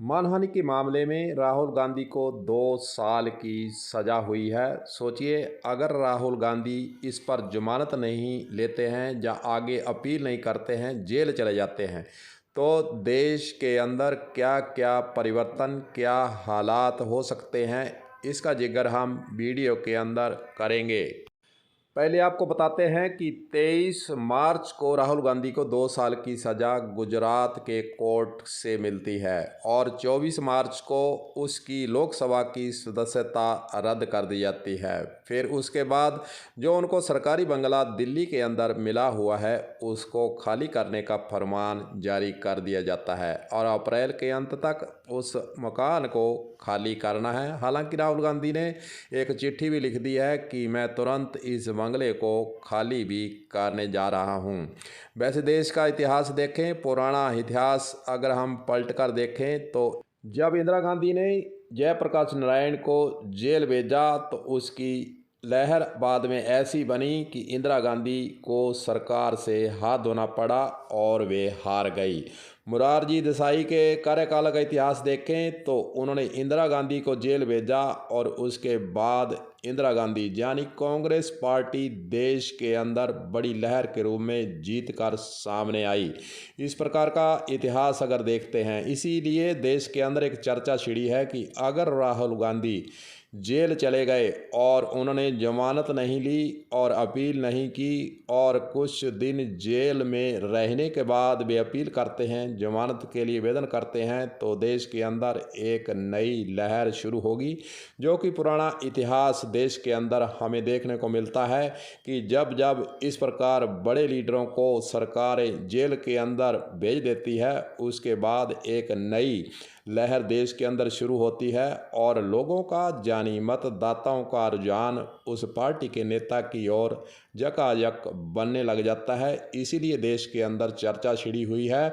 मानहानि के मामले में राहुल गांधी को 2 साल की सज़ा हुई है। सोचिए, अगर राहुल गांधी इस पर जमानत नहीं लेते हैं या आगे अपील नहीं करते हैं, जेल चले जाते हैं, तो देश के अंदर क्या क्या परिवर्तन, क्या हालात हो सकते हैं, इसका जिक्र हम वीडियो के अंदर करेंगे। पहले आपको बताते हैं कि 23 मार्च को राहुल गांधी को 2 साल की सज़ा गुजरात के कोर्ट से मिलती है और 24 मार्च को उसकी लोकसभा की सदस्यता रद्द कर दी जाती है। फिर उसके बाद जो उनको सरकारी बंगला दिल्ली के अंदर मिला हुआ है, उसको खाली करने का फरमान जारी कर दिया जाता है और अप्रैल के अंत तक उस मकान को खाली करना है। हालांकि राहुल गांधी ने एक चिट्ठी भी लिख दी है कि मैं तुरंत इस बंगले को खाली भी करने जा रहा हूं। वैसे देश का इतिहास देखें, पुराना इतिहास अगर हम पलट कर देखें तो जब इंदिरा गांधी ने जयप्रकाश नारायण को जेल भेजा तो उसकी लहर बाद में ऐसी बनी कि इंदिरा गांधी को सरकार से हाथ धोना पड़ा और वे हार गई। मुरारजी देसाई के कार्यकाल का इतिहास देखें तो उन्होंने इंदिरा गांधी को जेल भेजा और उसके बाद इंदिरा गांधी यानी कांग्रेस पार्टी देश के अंदर बड़ी लहर के रूप में जीत कर सामने आई। इस प्रकार का इतिहास अगर देखते हैं, इसीलिए देश के अंदर एक चर्चा छिड़ी है कि अगर राहुल गांधी जेल चले गए और उन्होंने जमानत नहीं ली और अपील नहीं की और कुछ दिन जेल में रहने के बाद वे अपील करते हैं, जमानत के लिए आवेदन करते हैं, तो देश के अंदर एक नई लहर शुरू होगी। जो कि पुराना इतिहास देश के अंदर हमें देखने को मिलता है कि जब जब इस प्रकार बड़े लीडरों को सरकारें जेल के अंदर भेज देती है, उसके बाद एक नई लहर देश के अंदर शुरू होती है और लोगों का यानी मतदाताओं का रुझान उस पार्टी के नेता की ओर जकाजक बनने लग जाता है। इसीलिए देश के अंदर चर्चा छिड़ी हुई है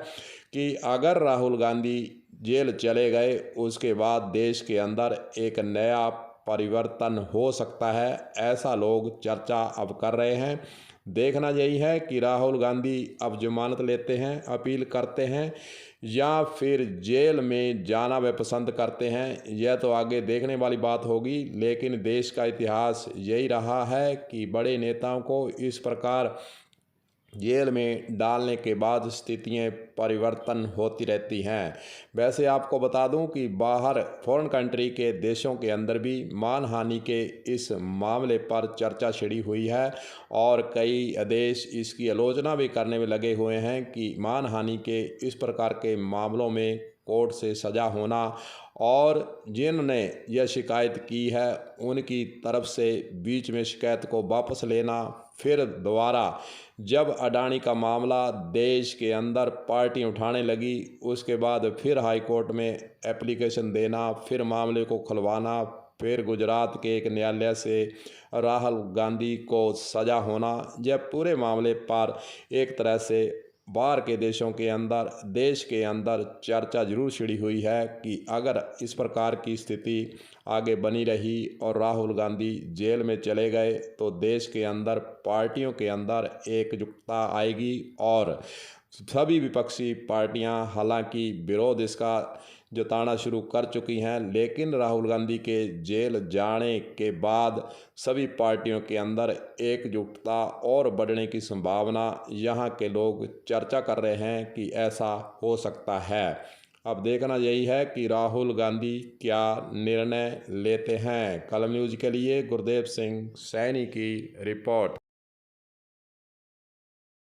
कि अगर राहुल गांधी जेल चले गए, उसके बाद देश के अंदर एक नया परिवर्तन हो सकता है, ऐसा लोग चर्चा अब कर रहे हैं। देखना यही है कि राहुल गांधी अब जमानत लेते हैं, अपील करते हैं या फिर जेल में जाना वे पसंद करते हैं, यह तो आगे देखने वाली बात होगी। लेकिन देश का इतिहास यही रहा है कि बड़े नेताओं को इस प्रकार जेल में डालने के बाद स्थितियाँ परिवर्तन होती रहती हैं। वैसे आपको बता दूं कि बाहर फॉरेन कंट्री के देशों के अंदर भी मानहानि के इस मामले पर चर्चा छिड़ी हुई है और कई देश इसकी आलोचना भी करने में लगे हुए हैं कि मानहानि के इस प्रकार के मामलों में कोर्ट से सज़ा होना और जिनने यह शिकायत की है उनकी तरफ से बीच में शिकायत को वापस लेना, फिर दोबारा जब अडानी का मामला देश के अंदर पार्टी उठाने लगी, उसके बाद फिर हाई कोर्ट में एप्लीकेशन देना, फिर मामले को खुलवाना, फिर गुजरात के एक न्यायालय से राहुल गांधी को सज़ा होना, यह पूरे मामले पर एक तरह से बाहर के देशों के अंदर, देश के अंदर चर्चा जरूर छिड़ी हुई है कि अगर इस प्रकार की स्थिति आगे बनी रही और राहुल गांधी जेल में चले गए तो देश के अंदर पार्टियों के अंदर एकजुटता आएगी और सभी विपक्षी पार्टियां हालांकि विरोध इसका जताना शुरू कर चुकी हैं, लेकिन राहुल गांधी के जेल जाने के बाद सभी पार्टियों के अंदर एकजुटता और बढ़ने की संभावना यहाँ के लोग चर्चा कर रहे हैं कि ऐसा हो सकता है। अब देखना यही है कि राहुल गांधी क्या निर्णय लेते हैं। कलम न्यूज़ के लिए गुरदेव सिंह सैनी की रिपोर्ट।